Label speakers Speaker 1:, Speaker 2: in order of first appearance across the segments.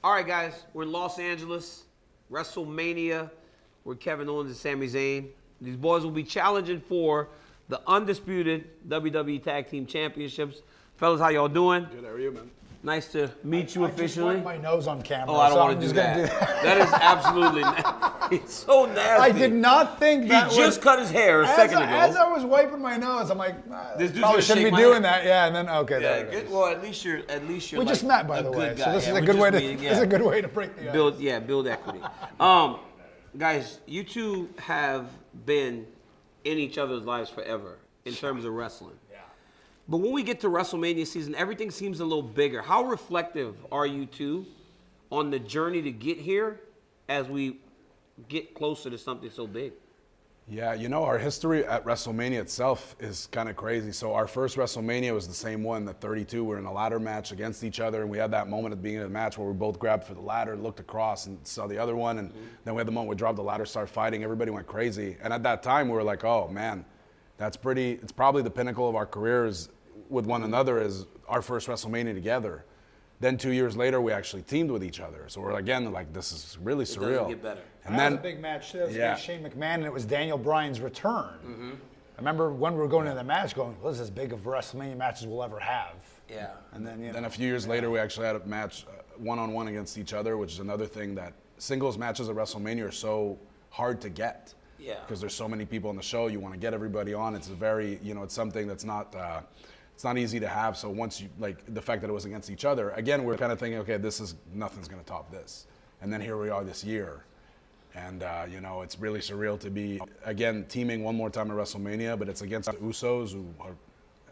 Speaker 1: All right, guys, we're in Los Angeles, WrestleMania, with Kevin Owens and Sami Zayn. These boys will be challenging for the undisputed WWE Tag Team Championships. Fellas, how y'all doing?
Speaker 2: Good, how are you, man?
Speaker 1: Nice to meet you officially.
Speaker 3: I just wiped my nose on camera.
Speaker 1: Oh, I don't
Speaker 3: so
Speaker 1: want to do that. That is absolutely nasty. It's so nasty.
Speaker 3: I did not think that
Speaker 1: He just cut his hair a second ago.
Speaker 3: As I was wiping my nose, I'm like,
Speaker 1: This dude's
Speaker 3: probably
Speaker 1: gonna
Speaker 3: shouldn't
Speaker 1: shake
Speaker 3: be
Speaker 1: my
Speaker 3: doing
Speaker 1: hand.
Speaker 3: that. Yeah, and then okay.
Speaker 1: Yeah,
Speaker 3: there it
Speaker 1: good.
Speaker 3: is.
Speaker 1: Well, at least you're
Speaker 3: We
Speaker 1: like
Speaker 3: just met, by
Speaker 1: a
Speaker 3: the
Speaker 1: good
Speaker 3: way,
Speaker 1: guy.
Speaker 3: so this is
Speaker 1: Yeah,
Speaker 3: a
Speaker 1: we're
Speaker 3: good way to.
Speaker 1: just meeting,
Speaker 3: This is a good way to break the ice.
Speaker 1: build equity. Guys, you two have been in each other's lives forever in terms of wrestling.
Speaker 3: Yeah.
Speaker 1: But when we get to WrestleMania season, everything seems a little bigger. How reflective are you two on the journey to get here as we get closer to something so big?
Speaker 2: Yeah, you know, our history at WrestleMania itself is kind of crazy. So our first WrestleMania was the same one, the 32. We're in a ladder match against each other, and we had that moment at the beginning of the match where we both grabbed for the ladder, looked across, and saw the other one, and then we had the moment we dropped the ladder, started fighting. Everybody went crazy. And at that time, we were like, oh, man, it's probably the pinnacle of our careers with one another is our first WrestleMania together. Then 2 years later, we actually teamed with each other. So we're again like, this is really surreal.
Speaker 1: It doesn't get better.
Speaker 3: And that was a big match too. It was against Shane McMahon, and it was Daniel Bryan's return. I remember when we were going into the match, going, "Well, this is as big of WrestleMania matches we'll ever have."
Speaker 1: Yeah.
Speaker 3: And then
Speaker 2: Then a few years later, we actually had a match one-on-one against each other, which is another thing that singles matches at WrestleMania are so hard to get.
Speaker 1: Yeah.
Speaker 2: Because there's so many people on the show, you want to get everybody on. It's a very, it's something that's not, it's not easy to have. So once you, like the fact that it was against each other, again, we're kind of thinking, okay, nothing's going to top this. And then here we are this year. And, it's really surreal to be, again, teaming one more time at WrestleMania, but it's against the Usos, who are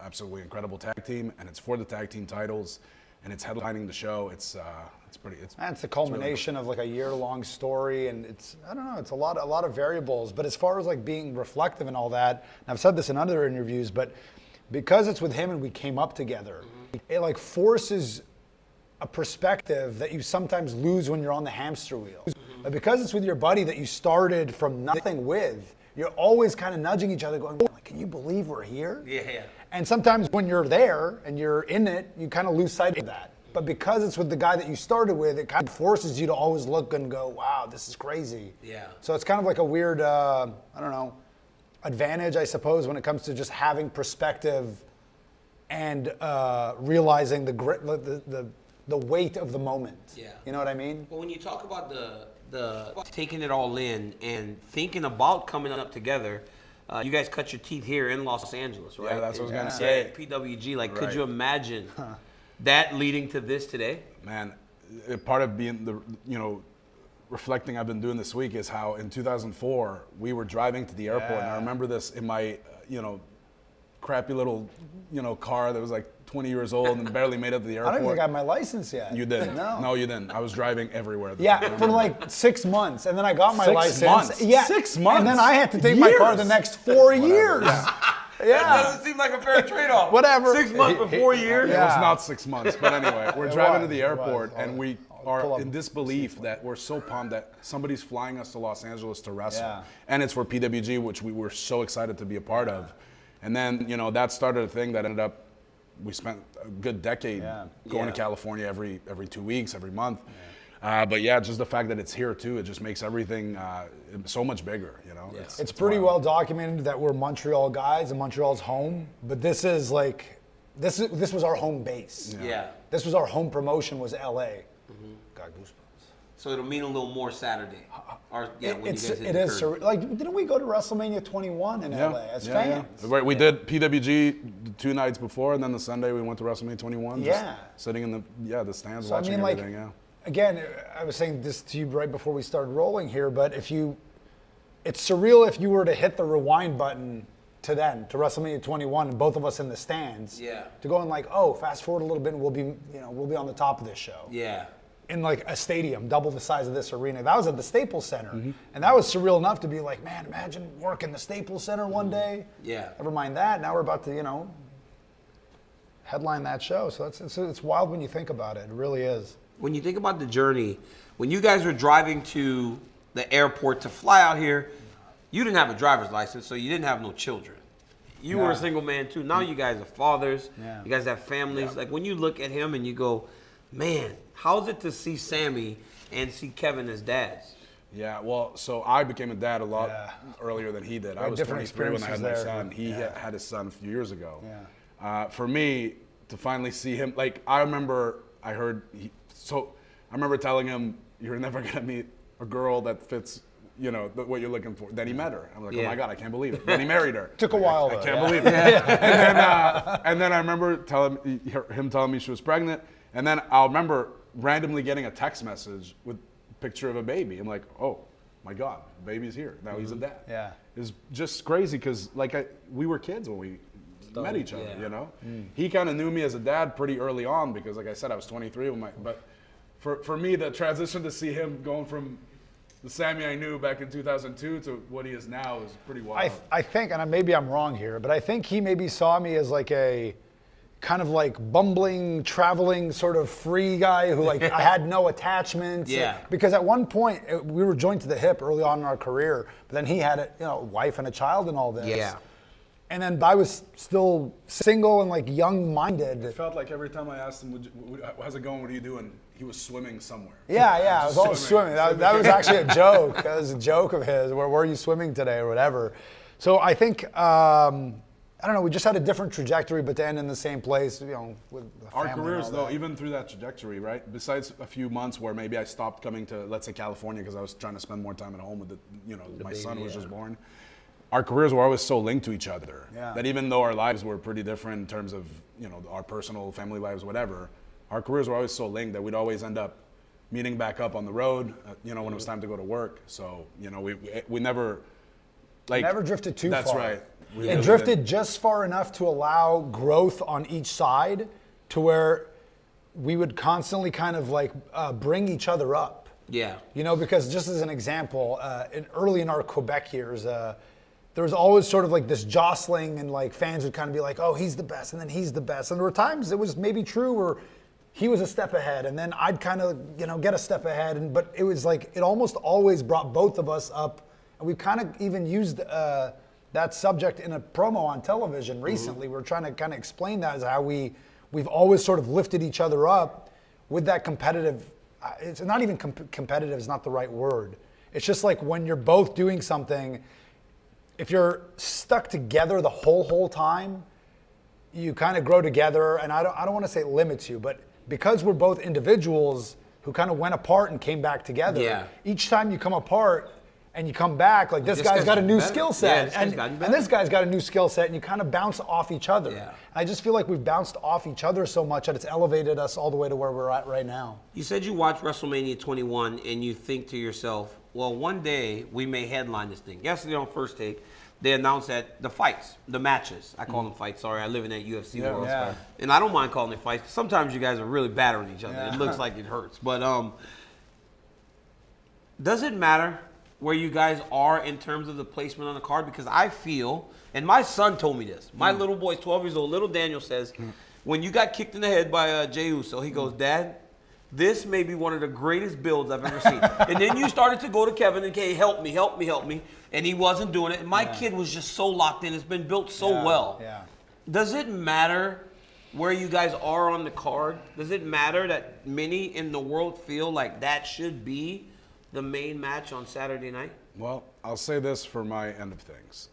Speaker 2: absolutely incredible tag team, and it's for the tag team titles, and it's headlining the show. It's
Speaker 3: the culmination of like a year-long story, and it's a lot of variables. But as far as like being reflective and all that, and I've said this in other interviews, but because it's with him and we came up together, it like forces a perspective that you sometimes lose when you're on the hamster wheel. But because it's with your buddy that you started from nothing with, you're always kind of nudging each other going, can you believe we're here?
Speaker 1: Yeah.
Speaker 3: And sometimes when you're there and you're in it, you kind of lose sight of that. But because it's with the guy that you started with, it kind of forces you to always look and go, wow, this is crazy.
Speaker 1: Yeah.
Speaker 3: So it's kind of like a weird, advantage, I suppose, when it comes to just having perspective and realizing the weight of the moment.
Speaker 1: Yeah.
Speaker 3: You know what I mean?
Speaker 1: Well, when you talk about the taking it all in and thinking about coming up together, you guys cut your teeth here in Los Angeles, right?
Speaker 2: Yeah, that's what I was going to say.
Speaker 1: PWG, could
Speaker 2: Right.
Speaker 1: you imagine that leading to this today?
Speaker 2: Man, part of being reflecting I've been doing this week is how in 2004 we were driving to the airport, and I remember this in my crappy little car that was like 20 years old and barely made it to the airport.
Speaker 3: I don't even think I have my license yet.
Speaker 2: You didn't?
Speaker 3: No,
Speaker 2: you didn't. I was driving everywhere.
Speaker 3: Yeah, for like 6 months, and then I got my
Speaker 2: 6
Speaker 3: license.
Speaker 2: months?
Speaker 3: Yeah,
Speaker 2: 6 months?
Speaker 3: and then I had to take my car the next 4 years.
Speaker 1: That
Speaker 3: Yeah.
Speaker 1: doesn't seem like a fair trade-off.
Speaker 3: Whatever.
Speaker 1: 6 months for 4 years?
Speaker 2: It was not 6 months, but anyway, we're driving to the airport,
Speaker 3: was.
Speaker 2: and we
Speaker 3: pull
Speaker 2: are
Speaker 3: up
Speaker 2: in disbelief that we're so pumped that somebody's flying us to Los Angeles to wrestle.
Speaker 3: Yeah.
Speaker 2: And it's for PWG, which we were so excited to be a part of. And then, that started a thing that ended up, we spent a good decade going to California every 2 weeks, every month. But just the fact that it's here too, it just makes everything so much bigger,
Speaker 1: Yeah.
Speaker 3: It's pretty well documented that we're Montreal guys, and Montreal's home. But this is like, this was our home base.
Speaker 1: Yeah.
Speaker 3: This was our home promotion, was LA. Got goosebumps.
Speaker 1: So it'll mean a little more Saturday. When you guys hit
Speaker 3: It
Speaker 1: the
Speaker 3: is
Speaker 1: curve.
Speaker 3: like, didn't we go to WrestleMania 21 in LA as fans?
Speaker 2: Right, we did PWG the 2 nights before, and then the Sunday we went to WrestleMania 21.
Speaker 3: Yeah.
Speaker 2: Just sitting in the stands
Speaker 3: So
Speaker 2: watching everything.
Speaker 3: Again, I was saying this to you right before we started rolling here, but it's surreal if you were to hit the rewind button to WrestleMania 21, and both of us in the stands.
Speaker 1: Yeah.
Speaker 3: To go and fast forward a little bit, and we'll be on the top of this show.
Speaker 1: Yeah.
Speaker 3: In like a stadium, double the size of this arena. That was at the Staples Center. And that was surreal enough to be like, man, imagine working the Staples Center one day.
Speaker 1: Yeah.
Speaker 3: Never mind that. Now we're about to, headline that show. So it's wild when you think about it. It really is.
Speaker 1: When you think about the journey, when you guys were driving to the airport to fly out here, you didn't have a driver's license, so you didn't have no children. You were a single man too. Now you guys are fathers.
Speaker 3: Yeah.
Speaker 1: You guys have families. Like when you look at him and you go, Man, how's it to see Sammy and see Kevin as dads?
Speaker 2: Yeah, well, so I became a dad a lot
Speaker 3: Yeah.
Speaker 2: earlier than he did. I
Speaker 3: Had
Speaker 2: was
Speaker 3: different
Speaker 2: 23 when I had my
Speaker 3: experiences
Speaker 2: son.
Speaker 3: there.
Speaker 2: He
Speaker 3: Yeah.
Speaker 2: had his son a few years ago.
Speaker 3: Yeah.
Speaker 2: For me, to finally see him, like, I remember I remember telling him, you're never going to meet a girl that fits, what you're looking for. Then he met her. I'm like, oh my God, I can't believe it. Then he married her.
Speaker 3: Took a while,
Speaker 2: I
Speaker 3: though,
Speaker 2: can't
Speaker 3: yeah.
Speaker 2: believe it. And then I remember him telling me she was pregnant. And then I'll remember randomly getting a text message with a picture of a baby. I'm like, oh my God, the baby's here. Now he's a dad.
Speaker 3: Yeah.
Speaker 2: It's just crazy because we were kids when we met each other, He kind of knew me as a dad pretty early on because, like I said, I was 23 but for me, the transition to see him going from the Sammy I knew back in 2002 to what he is now is pretty wild.
Speaker 3: I think, and maybe I'm wrong here, but I think he maybe saw me as like a kind of like bumbling, traveling sort of free guy who like I had no attachments.
Speaker 1: Yeah.
Speaker 3: Because at one point we were joined to the hip early on in our career, but then he had a wife and a child and all this.
Speaker 1: Yeah.
Speaker 3: And then I was still single and like young-minded.
Speaker 2: It felt like every time I asked him, how's it going, what are you doing? He was swimming somewhere.
Speaker 3: Yeah, I was always swimming. That was actually a joke. That was a joke of his. Where were you swimming today or whatever? So I think, I don't know, we just had a different trajectory, but to end in the same place, with the
Speaker 2: Our
Speaker 3: family and
Speaker 2: careers,
Speaker 3: all
Speaker 2: though,
Speaker 3: that.
Speaker 2: even through that trajectory, right? Besides a few months where maybe I stopped coming to, let's say, California because I was trying to spend more time at home with my son was just born. Our careers were always so linked to each other that even though our lives were pretty different in terms of, our personal family lives, whatever, our careers were always so linked that we'd always end up meeting back up on the road, when it was time to go to work. So, we never,
Speaker 3: Never drifted too far.
Speaker 2: That's right. We
Speaker 3: It
Speaker 2: really
Speaker 3: drifted
Speaker 2: didn't.
Speaker 3: just far enough to allow growth on each side to where we would constantly kind of like bring each other up.
Speaker 1: Yeah.
Speaker 3: Because just as an example, early in our Quebec years, there was always sort of like this jostling and like fans would kind of be like, oh, he's the best, and then he's the best. And there were times it was maybe true where he was a step ahead and then I'd kind of, get a step ahead. But it was like, it almost always brought both of us up. And we kind of even used that subject in a promo on television recently. We're trying to kind of explain that as how we've always sort of lifted each other up with that competitive, it's not even competitive is not the right word. It's just like when you're both doing something, if you're stuck together the whole time, you kind of grow together. And I don't want to say it limits you, but because we're both individuals who kind of went apart and came back together, each time you come apart and you come back, like this guy's got a new
Speaker 1: better.
Speaker 3: skill set,
Speaker 1: Yeah,
Speaker 3: and this guy's got a new skill set, and you kind of bounce off each other.
Speaker 1: Yeah.
Speaker 3: I just feel like we've bounced off each other so much that it's elevated us all the way to where we're at right now.
Speaker 1: You said you watched WrestleMania 21 and you think to yourself, well, one day we may headline this thing. Yesterday on First Take, they announced that the fights, the matches, I call them fights, sorry, I live in that UFC world.
Speaker 3: Yeah.
Speaker 1: And I don't mind calling it fights. Sometimes you guys are really battering each other.
Speaker 3: Yeah.
Speaker 1: It looks like it hurts. But does it matter where you guys are in terms of the placement on the card? Because I feel, and my son told me this, my little boy's 12 years old, little Daniel says, when you got kicked in the head by Jey Uso, he goes, Dad, this may be one of the greatest builds I've ever seen. And then you started to go to Kevin and say, help me. And he wasn't doing it. And my kid was just so locked in. It's been built so well.
Speaker 3: Yeah.
Speaker 1: Does it matter where you guys are on the card? Does it matter that many in the world feel like that should be the main match on Saturday night?
Speaker 2: Well, I'll say this for my end of things.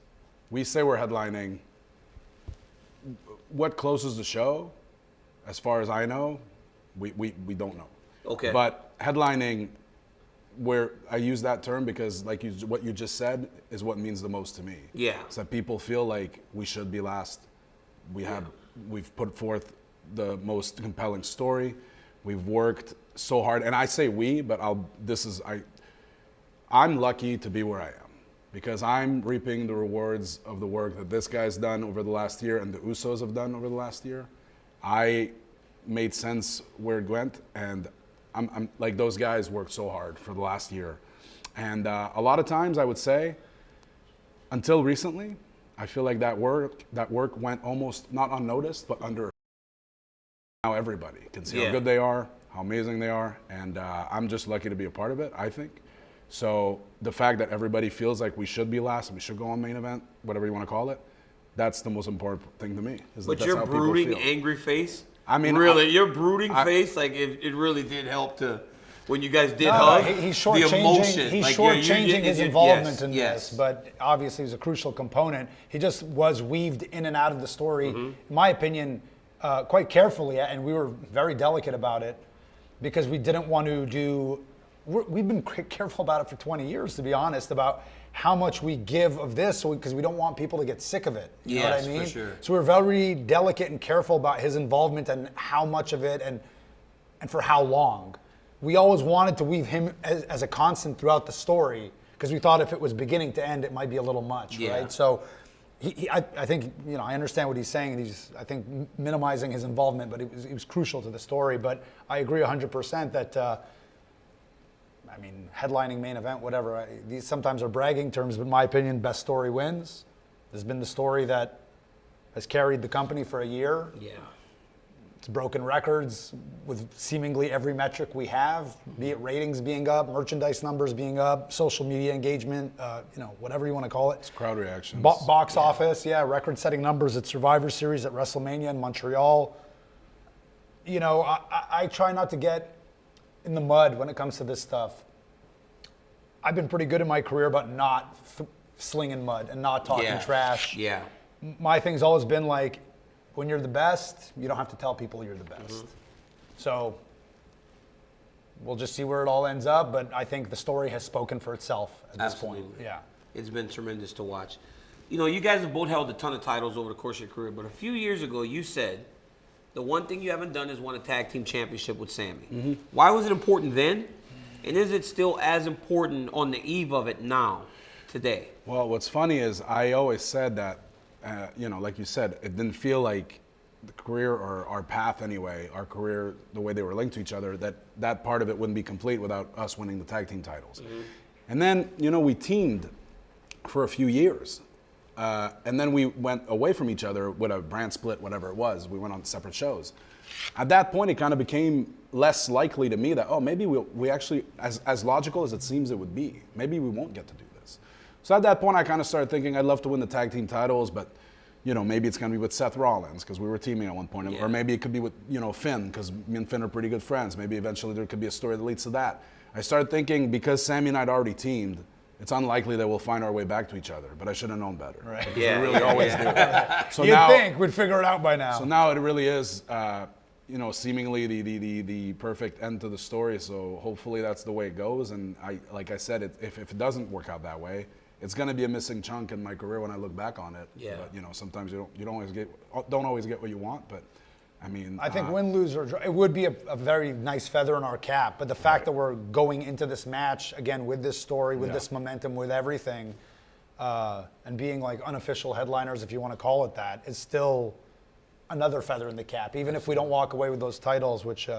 Speaker 2: We say we're headlining. What closes the show, as far as I know, we don't know.
Speaker 1: Okay.
Speaker 2: But headlining, where I use that term because what you just said is what means the most to me.
Speaker 1: Yeah.
Speaker 2: It's that people feel like we should be last. We've put forth the most compelling story. We've worked so hard, and I say we, but I'm lucky to be where I am because I'm reaping the rewards of the work that this guy's done over the last year and the Usos have done over the last year. I made sense where it went, and I'm like, those guys worked so hard for the last year. And a lot of times I would say, until recently, I feel like that work went almost not unnoticed, but under. Now everybody can see how good they are, how amazing they are, and I'm just lucky to be a part of it, I think. So the fact that everybody feels like we should be last and we should go on main event, whatever you want to call it, that's the most important thing to me.
Speaker 1: But your brooding, angry face,
Speaker 2: I mean,
Speaker 1: really, your brooding face, like it really did help to when you guys did hug.
Speaker 3: He's
Speaker 1: the emotion.
Speaker 3: He's
Speaker 1: like,
Speaker 3: shortchanging his involvement in
Speaker 1: yes.
Speaker 3: this, but obviously he's a crucial component. He just was weaved in and out of the story, in my opinion, quite carefully, and we were very delicate about it because we didn't want to do. We've been careful about it for 20 years, to be honest, about how much we give of this, because we don't want people to get sick of it. You know what I mean?
Speaker 1: For sure.
Speaker 3: So we're very delicate and careful about his involvement and how much of it and for how long. We always wanted to weave him as a constant throughout the story because we thought if it was beginning to end, it might be a little much, right? So I think, I understand what he's saying, and he's, I think, minimizing his involvement, but it was crucial to the story. But I agree 100% that, headlining main event, whatever, these sometimes are bragging terms, but in my opinion, best story wins. This has been the story that has carried the company for a year.
Speaker 1: Yeah.
Speaker 3: It's broken records with seemingly every metric we have, be it ratings being up, merchandise numbers being up, social media engagement, whatever you want to call it.
Speaker 2: It's crowd reactions.
Speaker 3: Box office, record-setting numbers at Survivor Series, at WrestleMania in Montreal. I try not to get in the mud when it comes to this stuff. I've been pretty good in my career about not slinging mud and not talking trash.
Speaker 1: Yeah.
Speaker 3: My thing's always been like, when you're the best, you don't have to tell people you're the best. So we'll just see where it all ends up, but I think the story has spoken for itself at this point. Yeah.
Speaker 1: It's been tremendous to watch. You guys have both held a ton of titles over the course of your career, but a few years ago you said the one thing you haven't done is won a tag team championship with Sami. Why was it important then? And is it still as important on the eve of it now, today?
Speaker 2: Well, what's funny is I always said that, like you said, it didn't feel like the career or our path anyway, our career, the way they were linked to each other, that part of it wouldn't be complete without us winning the tag team titles. And then, we teamed for a few years. And then we went away from each other with a brand split, whatever it was. We went on separate shows. At that point, it kind of became less likely to me that, maybe we actually, as logical as it seems it would be, maybe we won't get to do this. So at that point, I kind of started thinking I'd love to win the tag team titles, but, maybe it's going to be with Seth Rollins because we were teaming at one point. Or maybe it could be with, Finn because me and Finn are pretty good friends. Maybe eventually there could be a story that leads to that. I started thinking because Sami and I had already teamed, it's unlikely that we'll find our way back to each other, but I should have known better.
Speaker 3: Right.
Speaker 2: We really always do. So
Speaker 3: You'd
Speaker 2: now,
Speaker 3: think we'd figure it out by now.
Speaker 2: So now it really is, seemingly the perfect end to the story. So hopefully that's the way it goes. And like I said, if it doesn't work out that way, it's going to be a missing chunk in my career when I look back on it.
Speaker 1: Yeah.
Speaker 2: But sometimes you don't always get what you want. But
Speaker 3: I think win, lose, or draw, it would be a very nice feather in our cap. But the fact that we're going into this match, again, with this story, with this momentum, with everything, and being like unofficial headliners, if you want to call it that, is still another feather in the cap. Even if we don't walk away with those titles, which,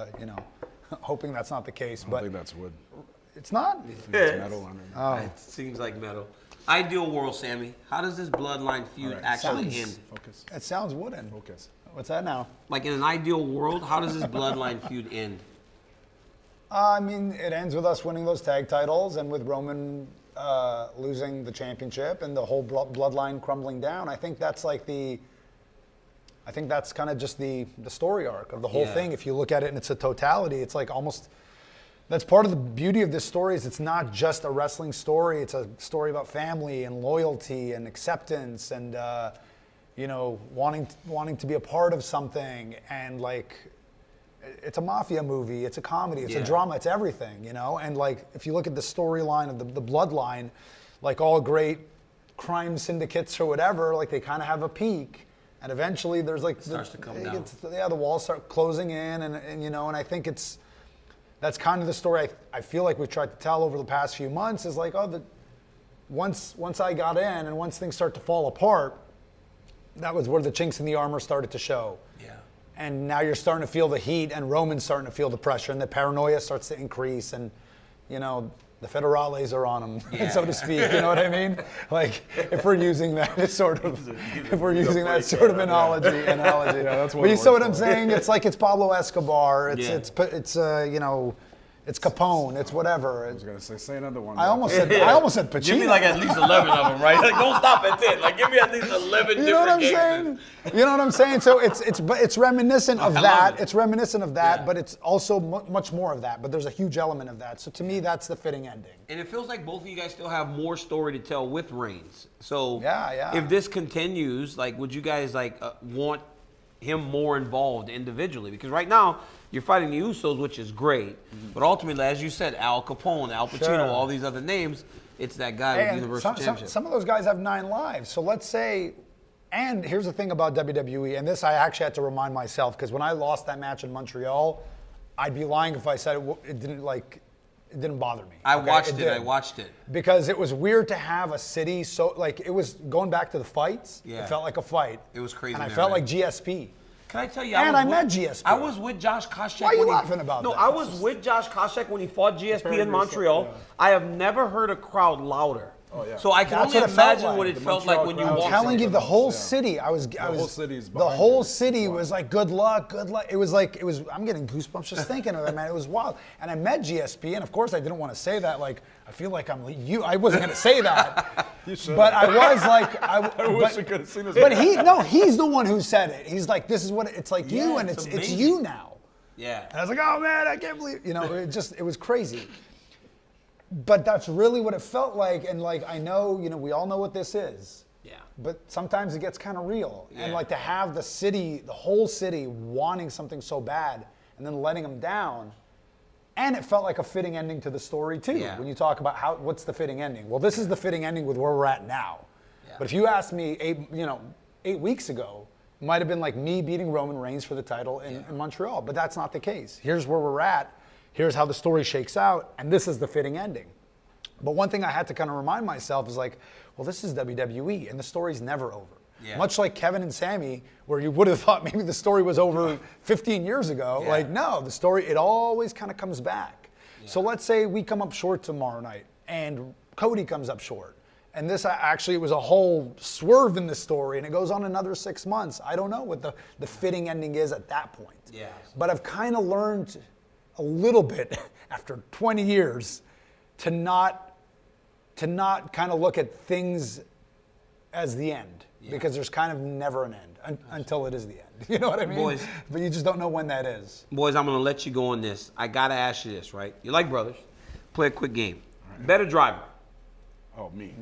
Speaker 3: hoping that's not the case.
Speaker 2: I think that's wood.
Speaker 3: It's not?
Speaker 2: It's metal under.
Speaker 1: It seems like metal. Ideal world, Sami. How does this bloodline feud actually end?
Speaker 2: Focus.
Speaker 3: It sounds wooden.
Speaker 2: Focus.
Speaker 3: What's that now?
Speaker 1: Like in an ideal world, how does this bloodline feud end?
Speaker 3: It ends with us winning those tag titles and with Roman losing the championship and the whole bloodline crumbling down. I think that's kind of just the story arc of the whole thing. If you look at it in its totality, it's like almost. That's part of the beauty of this story is it's not just a wrestling story. It's a story about family and loyalty and acceptance and, wanting to be a part of something. And it's a mafia movie. It's a comedy. It's a drama. It's everything, And if you look at the storyline of the bloodline, like all great crime syndicates or whatever, they kind of have a peak. And eventually there's
Speaker 1: it starts to come down.
Speaker 3: The walls start closing in and I think that's kind of the story I feel like we've tried to tell over the past few months is once I got in and once things start to fall apart, that was where the chinks in the armor started to show.
Speaker 1: Yeah.
Speaker 3: And now you're starting to feel the heat and Roman's starting to feel the pressure and the paranoia starts to increase and, the federales are on him, so to speak. You know what I mean? If we're using that as sort of, analogy. Yeah,
Speaker 2: that's what
Speaker 3: but you see what I'm saying? It's like it's Pablo Escobar. It's It's Capone. It's whatever.
Speaker 2: I was gonna say another one.
Speaker 3: I almost said Pacino.
Speaker 1: Give me like at least 11 of them, right? Like, don't stop at 10. Like, give me at least 11
Speaker 3: You know what I'm
Speaker 1: different
Speaker 3: saying? You know what I'm saying? So it's reminiscent of
Speaker 1: I love
Speaker 3: that.
Speaker 1: it.
Speaker 3: It's reminiscent of that,
Speaker 1: Yeah.
Speaker 3: but it's also much more of that. But there's a huge element of that. So to me, that's the fitting ending.
Speaker 1: And it feels like both of you guys still have more story to tell with Reigns. So
Speaker 3: Yeah.
Speaker 1: if this continues, like, would you guys want him more involved individually? Because right now you're fighting the Usos, which is great, but ultimately, as you said, Al Capone, Al Pacino,
Speaker 3: Sure.
Speaker 1: all these other names, it's that guy with the
Speaker 3: And
Speaker 1: Universal Championship.
Speaker 3: some of those guys have 9 lives. So let's say, and here's the thing about WWE, and this I actually had to remind myself, because when I lost that match in Montreal, I'd be lying if I said it didn't bother me.
Speaker 1: I
Speaker 3: Okay?
Speaker 1: watched it.
Speaker 3: did.
Speaker 1: I watched it.
Speaker 3: Because it was weird to have a city so, like, it was going back to the fights.
Speaker 1: Yeah.
Speaker 3: It felt like a fight.
Speaker 1: It was crazy
Speaker 3: And I
Speaker 1: there,
Speaker 3: felt
Speaker 1: right?
Speaker 3: like GSP.
Speaker 1: Can I tell you?
Speaker 3: And
Speaker 1: was
Speaker 3: I
Speaker 1: with-
Speaker 3: met GSP.
Speaker 1: I was with Josh Koscheck.
Speaker 3: Why are you
Speaker 1: when he-
Speaker 3: laughing about
Speaker 1: no,
Speaker 3: that?
Speaker 1: I was with Josh Koscheck when he fought GSP
Speaker 2: Comparing
Speaker 1: in Montreal.
Speaker 2: yourself,
Speaker 1: I have never heard a crowd louder.
Speaker 2: Oh, yeah.
Speaker 1: So I can
Speaker 3: That's
Speaker 1: only
Speaker 3: what it felt
Speaker 1: imagine
Speaker 3: like.
Speaker 1: what it
Speaker 2: The
Speaker 1: felt
Speaker 2: Montreal
Speaker 1: like when you
Speaker 2: crowd.
Speaker 1: walked.
Speaker 3: I'm telling you, the whole
Speaker 2: Yeah.
Speaker 3: city.
Speaker 2: whole city's
Speaker 3: The
Speaker 2: behind
Speaker 3: whole
Speaker 2: you.
Speaker 3: city was like, good luck, good luck. It was. I'm getting goosebumps just thinking of it, man. It was wild. And I met GSP, and of course, I didn't want to say that. Like, I feel like I'm you. I wasn't going to say that.
Speaker 2: You should.
Speaker 3: But I was like,
Speaker 2: I wish I could have seen this.
Speaker 3: But he's the one who said it. He's like, this is what it's like you,
Speaker 1: Yeah,
Speaker 3: and
Speaker 1: it's
Speaker 3: it's
Speaker 1: amazing.
Speaker 3: you now.
Speaker 1: Yeah.
Speaker 3: And I was like, oh man, I can't believe, it was crazy. But that's really what it felt like. And like, I know, we all know what this is.
Speaker 1: Yeah.
Speaker 3: But sometimes it gets kind of real. And
Speaker 1: Yeah.
Speaker 3: like to have the whole city wanting something so bad and then letting them down. And it felt like a fitting ending to the story too.
Speaker 1: Yeah.
Speaker 3: When you talk about what's the fitting ending? Well, this is the fitting ending with where we're at now.
Speaker 1: Yeah.
Speaker 3: But if you asked me 8 weeks ago, it might have been like me beating Roman Reigns for the title in Montreal. But that's not the case. Here's where we're at. Here's how the story shakes out. And this is the fitting ending. But one thing I had to kind of remind myself is like, well, this is WWE, and the story's never over.
Speaker 1: Yeah.
Speaker 3: Much like Kevin and Sami, where you would have thought maybe the story was over 15 years ago.
Speaker 1: Yeah.
Speaker 3: Like, no, the story, it always kind of comes back. So let's say we come up short tomorrow night, and Cody comes up short. And this actually was a whole swerve in the story, and it goes on another 6 months. I don't know what the fitting ending is at that point.
Speaker 1: Yeah.
Speaker 3: But I've kind of learned a little bit after 20 years to not kind of look at things as the end, because there's kind of never an end until it is the end. You know what I mean?
Speaker 1: Boys.
Speaker 3: But you just don't know when that is.
Speaker 1: Boys, I'm going to let you go on this. I got to ask you this, right? You like brothers. Play a quick game. Better driver.
Speaker 2: Oh, me.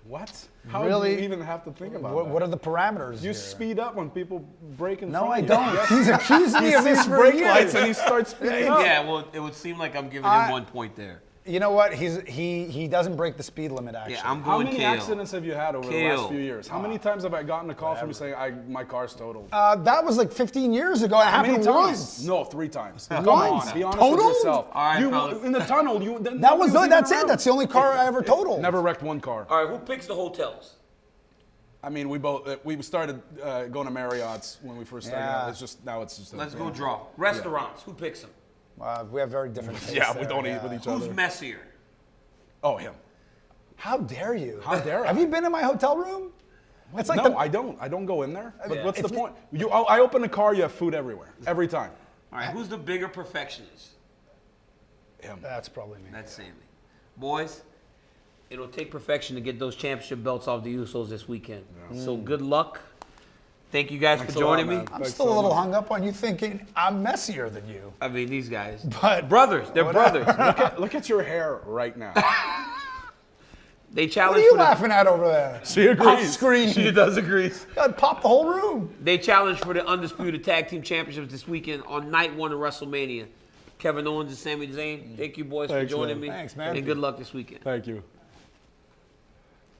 Speaker 2: What? How
Speaker 3: Really?
Speaker 2: do you even have to think about
Speaker 3: What,
Speaker 2: that?
Speaker 3: what are the parameters
Speaker 2: You
Speaker 3: here?
Speaker 2: speed up when people break in
Speaker 3: No,
Speaker 2: front
Speaker 3: I
Speaker 2: of you.
Speaker 3: don't.
Speaker 2: Yes.
Speaker 3: He's accused me
Speaker 2: He
Speaker 3: of this
Speaker 2: sees
Speaker 3: for
Speaker 2: brake
Speaker 3: years.
Speaker 2: lights and he starts speeding up.
Speaker 1: Yeah, well, it would seem like I'm giving him 1 point there.
Speaker 3: You know what? He doesn't break the speed limit, actually.
Speaker 1: Yeah, I'm
Speaker 2: How
Speaker 1: going
Speaker 2: many
Speaker 1: Kale.
Speaker 2: accidents have you had over the
Speaker 1: Kale.
Speaker 2: last few years? How many times have I gotten a call from you saying my car's totaled?
Speaker 3: That was like 15 years ago. It
Speaker 2: How many
Speaker 3: happened
Speaker 2: times?
Speaker 3: once.
Speaker 2: No, 3 times. Come
Speaker 3: Once?
Speaker 2: on, be honest
Speaker 3: Totaled?
Speaker 2: with yourself.
Speaker 1: All right,
Speaker 2: you
Speaker 1: fellas.
Speaker 2: in the tunnel.
Speaker 3: That was that's it. That's the only car I ever totaled.
Speaker 2: Never wrecked one car.
Speaker 1: All right, who picks the hotels?
Speaker 2: I mean, we started going to Marriott's when we first started
Speaker 3: Yeah.
Speaker 2: out. It's just
Speaker 1: Let's go draw. Restaurants, who picks them?
Speaker 3: We have very different tastes.
Speaker 2: Yeah, we
Speaker 3: there,
Speaker 2: don't eat with each
Speaker 1: Who's
Speaker 2: other.
Speaker 1: messier?
Speaker 2: Oh, him.
Speaker 3: How dare you?
Speaker 2: How dare I?
Speaker 3: Have you been in my hotel room? It's like
Speaker 2: No, I don't. I don't go in there. But
Speaker 1: Yeah.
Speaker 2: what's the point? I open the car, you have food everywhere. Every time.
Speaker 1: All right, who's the bigger perfectionist?
Speaker 2: Him.
Speaker 3: That's probably me.
Speaker 1: That's Sammy. Boys, it'll take perfection to get those championship belts off the Usos this weekend. So good luck. Thank you guys
Speaker 2: Thanks
Speaker 1: for
Speaker 2: a lot,
Speaker 1: joining me.
Speaker 2: man.
Speaker 3: I'm
Speaker 2: Thanks
Speaker 3: still
Speaker 2: so
Speaker 3: a little
Speaker 2: much.
Speaker 3: hung up on you thinking I'm messier than you.
Speaker 1: I mean, these guys.
Speaker 3: But
Speaker 1: Brothers. They're brothers.
Speaker 2: Look at your hair right now.
Speaker 1: They
Speaker 3: what
Speaker 1: challenge
Speaker 3: are you
Speaker 1: for the
Speaker 3: laughing at over there?
Speaker 2: She agrees.
Speaker 3: Off screen.
Speaker 1: She does agree.
Speaker 3: God, pop the whole room.
Speaker 1: They challenge for the undisputed tag team championships this weekend on night 1 of WrestleMania. Kevin Owens and Sami Zayn. Thank you boys
Speaker 2: Thanks,
Speaker 1: for joining
Speaker 2: man.
Speaker 1: me.
Speaker 3: Thanks, man.
Speaker 1: And good luck this weekend.
Speaker 2: Thank you.